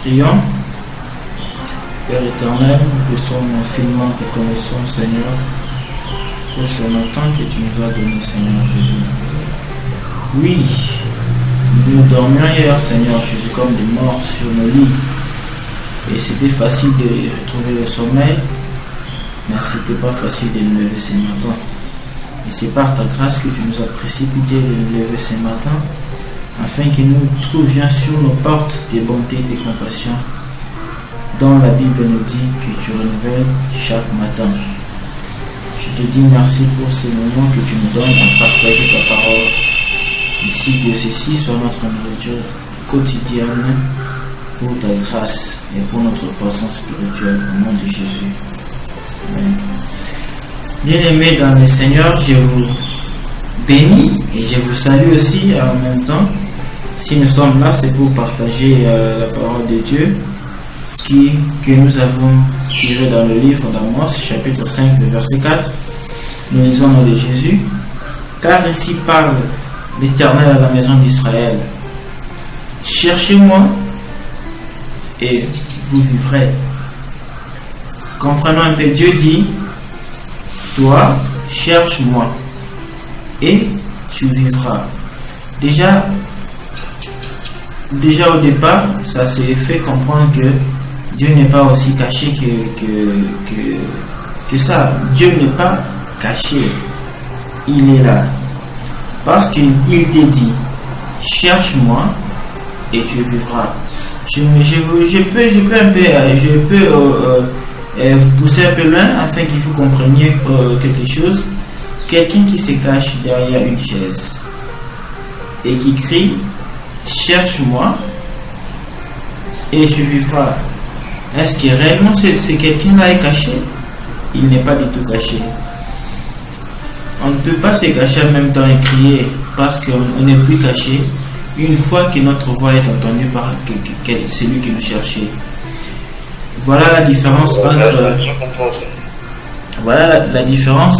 Prions. Père éternel, nous te sommes infiniment reconnaissants, Seigneur, pour ce matin que tu nous as donné, Seigneur Jésus. Oui, nous dormions hier, Seigneur Jésus, comme des morts sur nos lits. Et c'était facile de retrouver le sommeil, mais c'était pas facile de nous lever ce matin. Et c'est par ta grâce que tu nous as précipité de nous lever ce matin, afin que nous trouvions sur nos portes des bontés et des compassions, dont la Bible nous dit que tu renouvelles chaque matin. Je te dis merci pour ce moment que tu nous donnes à partager ta parole, ainsi que ceci soit notre nourriture quotidienne pour ta grâce et pour notre croissance spirituelle au nom de Jésus. Amen. Bien-aimés dans le Seigneur, je vous bénis et je vous salue aussi en même temps. Si nous sommes là, c'est pour partager la parole de Dieu que nous avons tiré dans le livre d'Amos, chapitre 5, verset 4. Nous lisons au nom de Jésus. Car ainsi parle l'Éternel à la maison d'Israël. Cherchez-moi et vous vivrez. Comprenons un peu, Dieu dit, toi, cherche-moi et tu vivras. Déjà au départ, ça s'est fait comprendre que Dieu n'est pas aussi caché que ça. Dieu n'est pas caché. Il est là. Parce qu'il te dit, cherche-moi et tu vivras. Je peux vous pousser un peu loin afin que vous compreniez quelque chose. Quelqu'un qui se cache derrière une chaise et qui crie, cherche-moi et tu vivras. Est-ce que réellement c'est quelqu'un-là est caché? Il n'est pas du tout caché. On ne peut pas se cacher en même temps et crier parce qu'on n'est plus caché une fois que notre voix est entendue par celui qui nous cherchait. Voilà la différence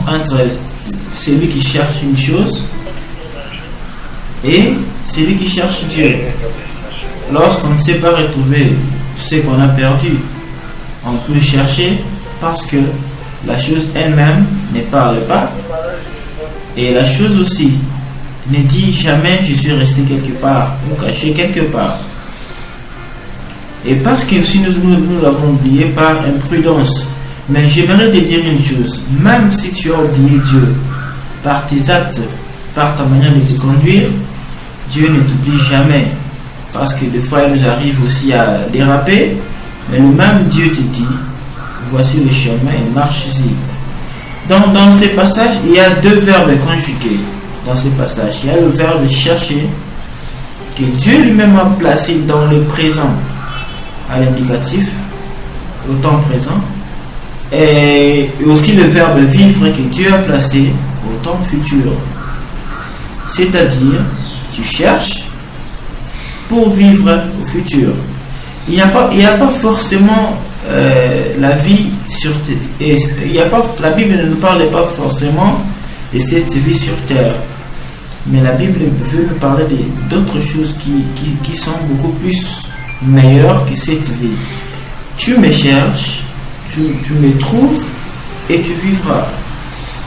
entre celui qui cherche une chose et celui qui cherche Dieu. Lorsqu'on ne sait pas retrouver ce qu'on a perdu, on peut chercher parce que la chose elle-même ne parle pas et la chose aussi ne dit jamais je suis resté quelque part ou caché quelque part. Et parce que si nous l'avons oublié par imprudence. Mais j'aimerais te dire une chose, même si tu as oublié Dieu par tes actes, par ta manière de te conduire, Dieu ne t'oublie jamais. Parce que des fois il nous arrive aussi à déraper, mais le même Dieu te dit, voici le chemin et marche-y. Donc dans ce passage, il y a deux verbes conjugués. Dans ce passage, il y a le verbe chercher, que Dieu lui-même a placé dans le présent, à l'indicatif, au temps présent, et aussi le verbe vivre que Dieu a placé au temps futur. C'est-à-dire, tu cherches pour vivre au futur. Il n'y a pas forcément la vie sur terre. La Bible ne nous parle pas forcément de cette vie sur terre. Mais la Bible veut nous parler d'autres choses qui sont beaucoup plus meilleures que cette vie. Tu me cherches, tu me trouves et tu vivras.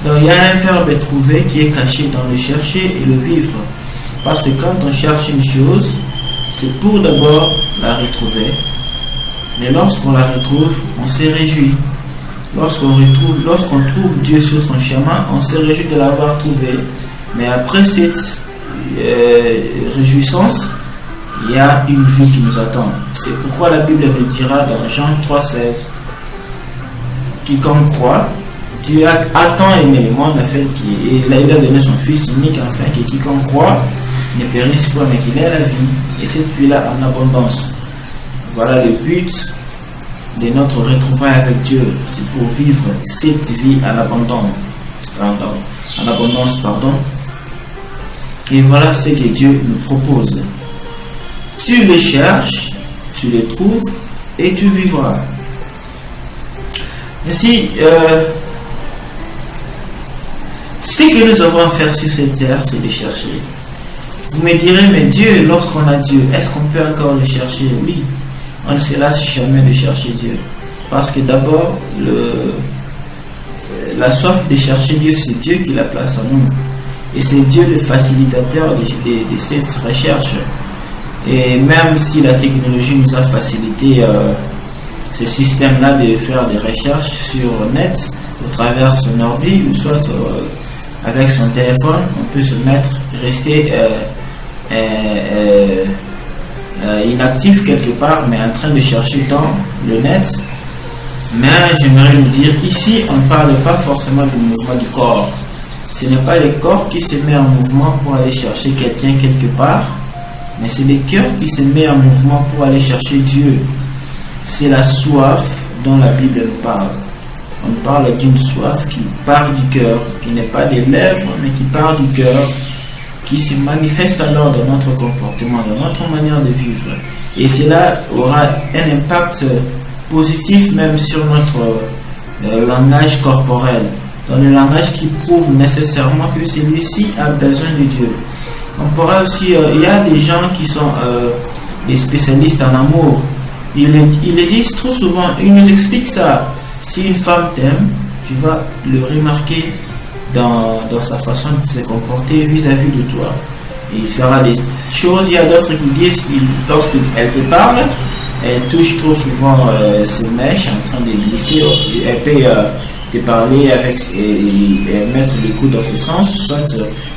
Donc il y a un verbe trouver qui est caché dans le chercher et le vivre. Parce que quand on cherche une chose, c'est pour d'abord la retrouver. Mais lorsqu'on la retrouve, on se réjouit. Lorsqu'on trouve Dieu sur son chemin, on se réjouit de l'avoir trouvé. Mais après cette réjouissance, il y a une vie qui nous attend. C'est pourquoi la Bible nous dira dans Jean 3,16, quiconque croit, Dieu a tant aimé le monde afin qu'il a donné son Fils unique afin que quiconque croit ne périsse pas mais qu'il ait la vie et cette vie-là en abondance. Voilà le but de notre retrouvaille avec Dieu, c'est pour vivre cette vie en abondance. Et voilà ce que Dieu nous propose. Tu le cherches, tu le trouves et tu vivras. Ainsi, ce que nous avons à faire sur cette terre, c'est de chercher. Vous me direz, mais Dieu, lorsqu'on a Dieu, est-ce qu'on peut encore le chercher? Oui. on ne se lasse jamais de chercher Dieu. Parce que d'abord, la soif de chercher Dieu, c'est Dieu qui la place en nous. Et c'est Dieu le facilitateur de cette recherche. Et même si la technologie nous a facilité ce système-là de faire des recherches sur net, au travers son ordi, ou soit avec son téléphone, on peut se rester inactif quelque part, mais en train de chercher dans le net. Mais j'aimerais vous dire, ici, on ne parle pas forcément du mouvement du corps. Ce n'est pas le corps qui se met en mouvement pour aller chercher quelqu'un quelque part, mais c'est le cœur qui se met en mouvement pour aller chercher Dieu. C'est la soif dont la Bible nous parle. On parle d'une soif qui part du cœur, qui n'est pas des lèvres, mais qui part du cœur, qui se manifeste alors dans notre comportement, dans notre manière de vivre. Et cela aura un impact positif même sur notre langage corporel, dans le langage qui prouve nécessairement que celui-ci a besoin de Dieu. On pourra aussi, il y a des gens qui sont des spécialistes en amour. Ils le disent trop souvent, ils nous expliquent ça. Si une femme t'aime, tu vas le remarquer dans sa façon de se comporter vis-à-vis de toi. Et il fera des choses. Il y a d'autres qui disent, lorsqu'elle te parle, elle touche trop souvent ses mèches en train de glisser. Elle peut te parler et mettre les coups dans ce sens, soit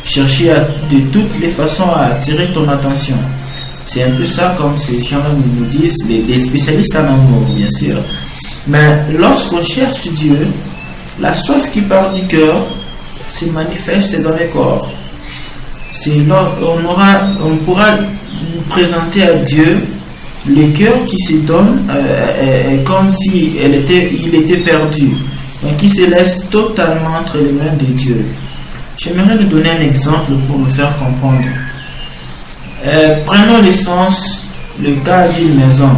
chercher de toutes les façons à attirer ton attention. C'est un peu ça comme ces gens-là nous disent, les spécialistes en amour, bien sûr. Mais lorsqu'on cherche Dieu, la soif qui part du cœur se manifeste dans le corps. On pourra présenter à Dieu le cœur qui se donne comme si il était perdu, mais qui se laisse totalement entre les mains de Dieu. J'aimerais nous donner un exemple pour nous faire comprendre. Prenons le cas d'une maison.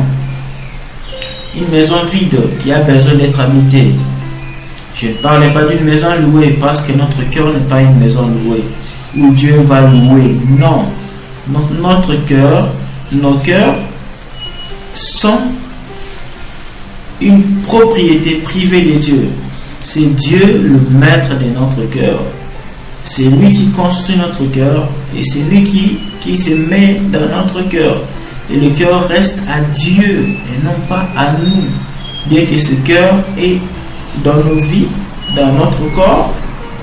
Une maison vide qui a besoin d'être habitée. Je ne parle pas d'une maison louée parce que notre cœur n'est pas une maison louée où Dieu va louer. Non. Notre cœur, nos cœurs sont une propriété privée de Dieu. C'est Dieu le maître de notre cœur. C'est lui qui construit notre cœur et c'est lui qui se met dans notre cœur. Et le cœur reste à Dieu et non pas à nous. Bien que ce cœur est dans nos vies, dans notre corps,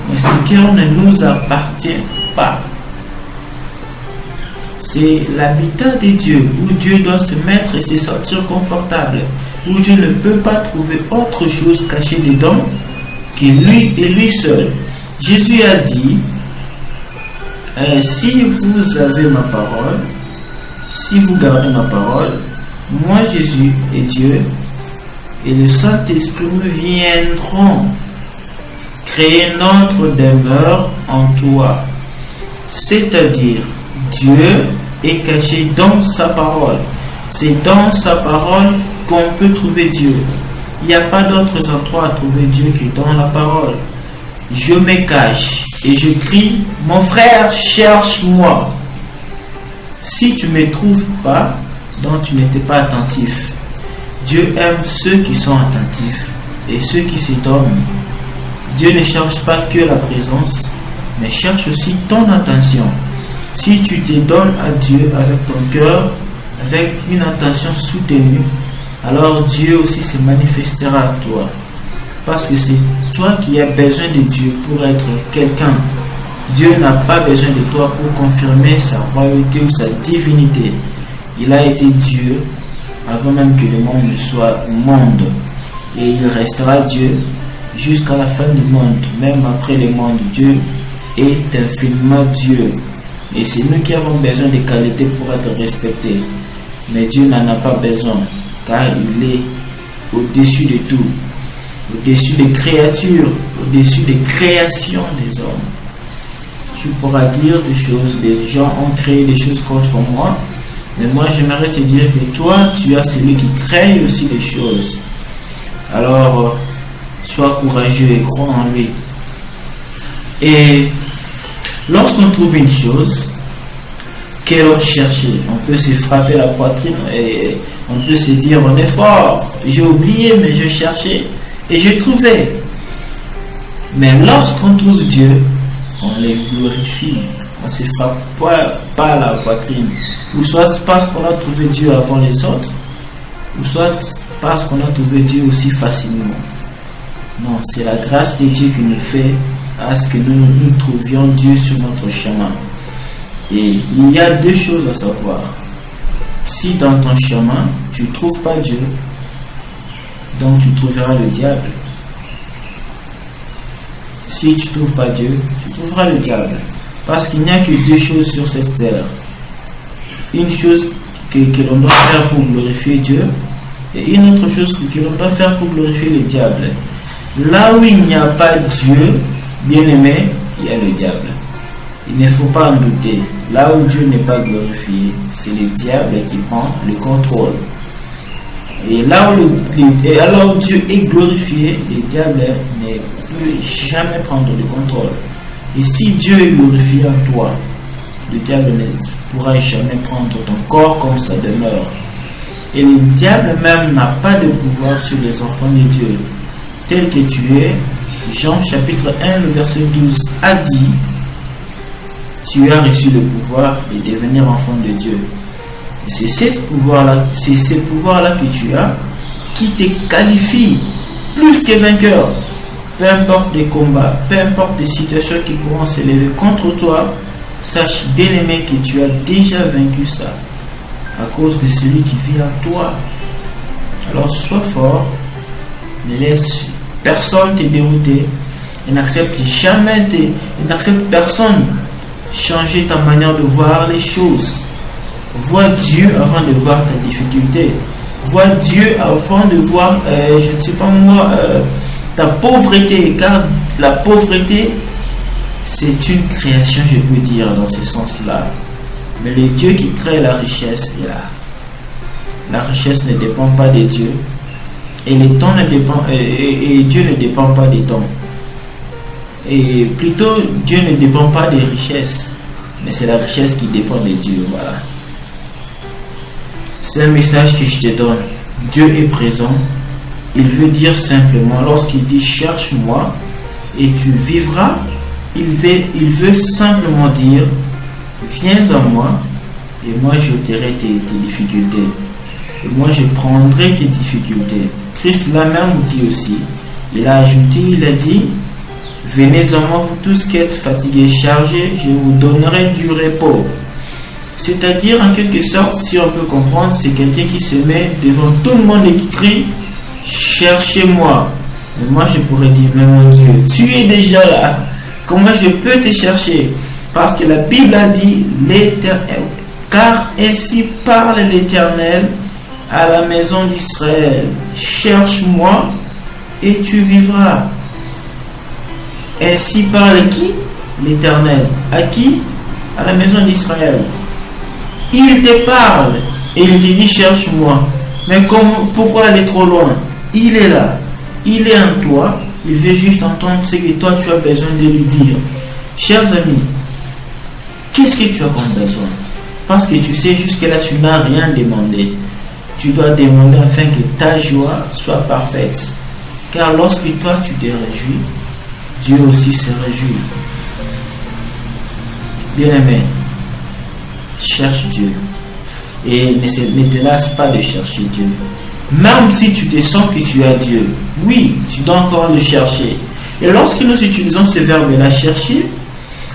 mais ce cœur ne nous appartient pas. C'est l'habitat de Dieu, où Dieu doit se mettre et se sentir confortable, où Dieu ne peut pas trouver autre chose cachée dedans que lui et lui seul. Jésus a dit, si vous avez ma parole, si vous gardez ma parole, moi Jésus et Dieu et le Saint-Esprit nous viendront créer notre demeure en toi. C'est-à-dire, Dieu est caché dans sa parole. C'est dans sa parole qu'on peut trouver Dieu. Il n'y a pas d'autres endroits à trouver Dieu que dans la parole. Je me cache et je crie, mon frère, cherche-moi. Si tu ne me trouves pas, donc tu n'étais pas attentif. Dieu aime ceux qui sont attentifs et ceux qui se donnent. Dieu ne cherche pas que la présence, mais cherche aussi ton attention. Si tu te donnes à Dieu avec ton cœur, avec une attention soutenue, alors Dieu aussi se manifestera à toi. Parce que c'est toi qui as besoin de Dieu pour être quelqu'un. Dieu n'a pas besoin de toi pour confirmer sa royauté ou sa divinité. Il a été Dieu avant même que le monde ne soit monde. Et il restera Dieu jusqu'à la fin du monde. Même après le monde, Dieu est infiniment Dieu. Et c'est nous qui avons besoin de qualités pour être respectés. Mais Dieu n'en a pas besoin, car il est au-dessus de tout. Au-dessus des créatures, au-dessus des créations des hommes. Tu pourras dire des choses, des gens ont créé des choses contre moi, mais moi j'aimerais te dire que toi, tu as celui qui crée aussi des choses. Alors, sois courageux et crois en lui. Et lorsqu'on trouve une chose, Qu'allons chercher? On peut se frapper la poitrine et on peut se dire on est fort. J'ai oublié mais je cherchais et j'ai trouvé. Mais lorsqu'on trouve Dieu, on les glorifie. On ne se frappe pas la poitrine. Ou soit parce qu'on a trouvé Dieu avant les autres, ou soit parce qu'on a trouvé Dieu aussi facilement. Non, c'est la grâce de Dieu qui nous fait à ce que nous trouvions Dieu sur notre chemin. Et il y a deux choses à savoir. Si dans ton chemin, tu ne trouves pas Dieu, donc tu trouveras le diable. Si tu ne trouves pas Dieu, tu trouveras le diable. Parce qu'il n'y a que deux choses sur cette terre. Une chose que l'on doit faire pour glorifier Dieu, et une autre chose que l'on doit faire pour glorifier le diable. Là où il n'y a pas Dieu, bien-aimé, il y a le diable. Il ne faut pas en douter. Là où Dieu n'est pas glorifié, c'est le diable qui prend le contrôle. Et là où Dieu est glorifié, le diable ne peut jamais prendre le contrôle. Et si Dieu est glorifié en toi, le diable ne pourra jamais prendre ton corps comme ça demeure. Et le diable même n'a pas de pouvoir sur les enfants de Dieu. Tel que tu es, Jean chapitre 1, le verset 12 a dit, tu as reçu le pouvoir de devenir enfant de Dieu. Et c'est ce pouvoir-là que tu as qui te qualifie plus que vainqueur. Peu importe les combats, peu importe les situations qui pourront s'élever contre toi, sache bien aimé que tu as déjà vaincu ça à cause de celui qui vit en toi. Alors sois fort, ne laisse personne te dérouter et n'accepte personne changer ta manière de voir les choses. Vois Dieu avant de voir ta difficulté. Vois Dieu avant de voir, je ne sais pas moi, ta pauvreté, car la pauvreté, c'est une création, je peux dire, dans ce sens-là. Mais le Dieu qui crée la richesse est là. La richesse ne dépend pas de Dieu. Et le temps ne dépend, et Dieu ne dépend pas des temps. Et plutôt, Dieu ne dépend pas des richesses. Mais c'est la richesse qui dépend de Dieu. Voilà. C'est un message que je te donne. Dieu est présent. Il veut dire simplement, lorsqu'il dit cherche-moi et tu vivras, il veut simplement dire viens à moi et moi j'ôterai tes difficultés. Et moi je prendrai tes difficultés. Christ l'a même dit aussi. Il a ajouté, il a dit venez à moi vous tous qui êtes fatigués, chargés, je vous donnerai du repos. C'est-à-dire en quelque sorte, si on peut comprendre, c'est quelqu'un qui se met devant tout le monde et qui crie cherchez-moi. Mais moi je pourrais dire mais mon Dieu, tu es déjà là. Comment je peux te chercher? Parce que la Bible a dit l'Éternel, car ainsi parle l'Éternel à la maison d'Israël. Cherche-moi et tu vivras. Ainsi parle qui? L'Éternel. À qui? À la maison d'Israël. Il te parle et il te dit cherche-moi. Mais pourquoi aller trop loin? Il est là. Il est en toi. Il veut juste entendre ce que toi tu as besoin de lui dire. Chers amis, qu'est-ce que tu as comme besoin? Parce que tu sais, jusque-là, tu n'as rien demandé. Tu dois demander afin que ta joie soit parfaite. Car lorsque toi tu te réjouis, Dieu aussi se réjouit. Bien-aimé, cherche Dieu. Et ne te lasse pas de chercher Dieu. Même si tu te sens que tu as Dieu, oui, tu dois encore le chercher. Et lorsque nous utilisons ce verbe-là, chercher,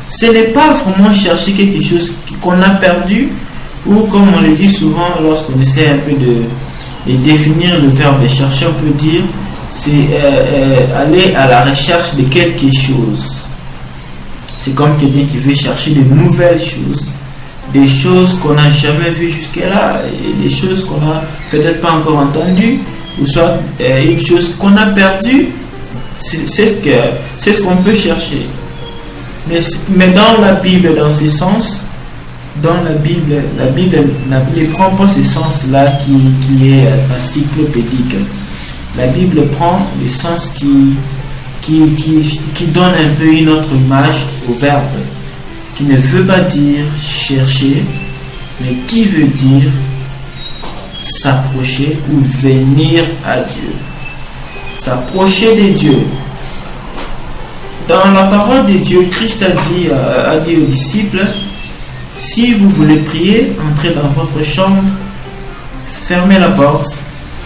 ce n'est pas vraiment chercher quelque chose qu'on a perdu, ou comme on le dit souvent lorsqu'on essaie un peu de définir le verbe chercher, on peut dire c'est aller à la recherche de quelque chose. C'est comme quelqu'un qui veut chercher de nouvelles choses, des choses qu'on n'a jamais vues jusque-là, et des choses qu'on n'a peut-être pas encore entendues, ou soit une chose qu'on a perdue. C'est ce qu'on peut chercher. Mais dans la Bible, dans ce sens, dans la Bible ne prend pas ce sens-là qui est encyclopédique. La Bible prend le sens qui donne un peu une autre image au verbe, qui ne veut pas dire chercher, mais qui veut dire s'approcher ou venir à Dieu. S'approcher de Dieu. Dans la parole de Dieu, Christ a dit aux disciples, si vous voulez prier, entrez dans votre chambre, fermez la porte,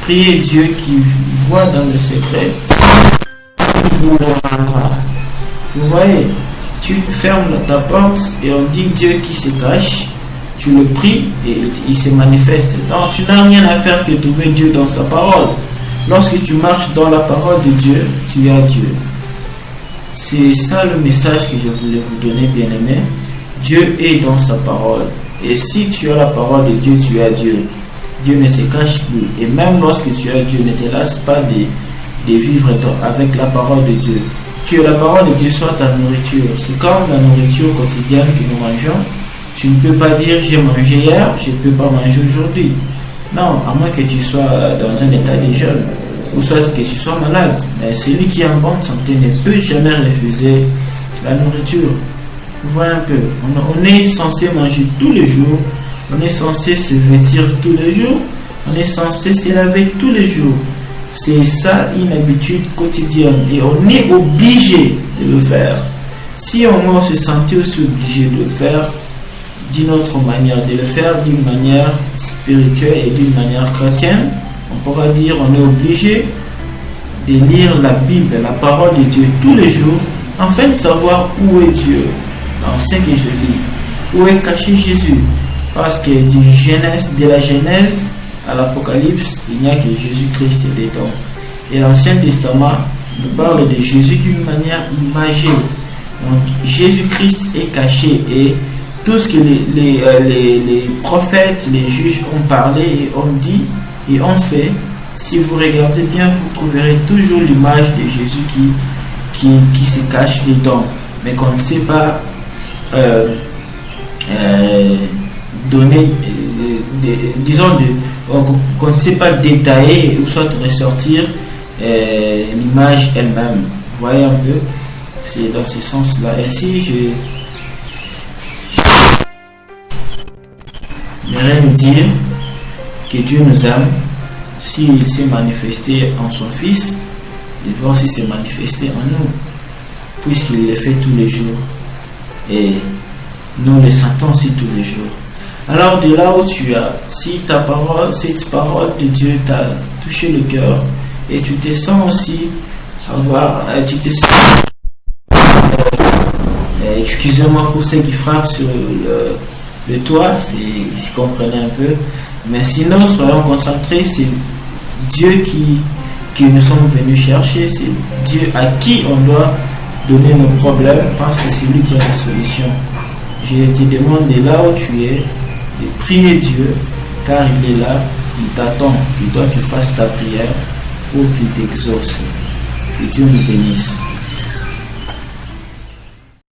priez Dieu qui voit dans le secret, il vous le rendra. Vous voyez, tu fermes ta porte et on dit Dieu qui se cache, tu le pries et il se manifeste. Donc tu n'as rien à faire que trouver Dieu dans sa parole. Lorsque tu marches dans la parole de Dieu, tu as Dieu. C'est ça le message que je voulais vous donner, bien-aimés. Dieu est dans sa parole. Et si tu as la parole de Dieu, tu as Dieu. Dieu ne se cache plus. Et même lorsque tu as Dieu, ne te lasse pas de vivre avec la parole de Dieu. Que la parole de Dieu soit ta nourriture. C'est comme la nourriture quotidienne que nous mangeons. Tu ne peux pas dire j'ai mangé hier, je ne peux pas manger aujourd'hui. Non, à moins que tu sois dans un état de jeûne, ou soit que tu sois malade. Mais celui qui est en bonne santé ne peut jamais refuser la nourriture. Vous voyez un peu, on est censé manger tous les jours, on est censé se vêtir tous les jours, on est censé se laver tous les jours. C'est ça une habitude quotidienne et on est obligé de le faire. Si on se sentait aussi obligé de le faire d'une autre manière, de le faire d'une manière spirituelle et d'une manière chrétienne, on pourra dire on est obligé de lire la Bible, la parole de Dieu tous les jours, afin de savoir où est Dieu dans ce que je lis, où est caché Jésus. Parce que de la Genèse à l'Apocalypse, il n'y a que Jésus-Christ dedans. Et l'Ancien Testament nous parle de Jésus d'une manière imagée. Donc Jésus-Christ est caché et tout ce que les prophètes, les juges ont parlé et ont dit et ont fait, si vous regardez bien, vous trouverez toujours l'image de Jésus qui se cache dedans, mais qu'on ne sait pas donner, qu'on ne sait pas détailler ou soit ressortir l'image elle-même. Vous voyez un peu, c'est dans ce sens-là. Ainsi, j'aimerais nous dire que Dieu nous aime. S'il s'est manifesté en son Fils, il va aussi se manifester en nous, puisqu'il le fait tous les jours. Et nous le sentons aussi tous les jours. Alors de là où tu as, si cette parole de Dieu t'a touché le cœur, et tu te sens aussi excusez-moi pour ceux qui frappent sur le toit, je comprenais un peu, mais sinon soyons concentrés, c'est Dieu qui nous sommes venus chercher, c'est Dieu à qui on doit donner nos problèmes, parce que c'est lui qui a la solution. Je te demande de là où tu es, de prier Dieu, car il est là, il t'attend, que toi tu fasses ta prière pour qu'il t'exauce. Que Dieu nous bénisse.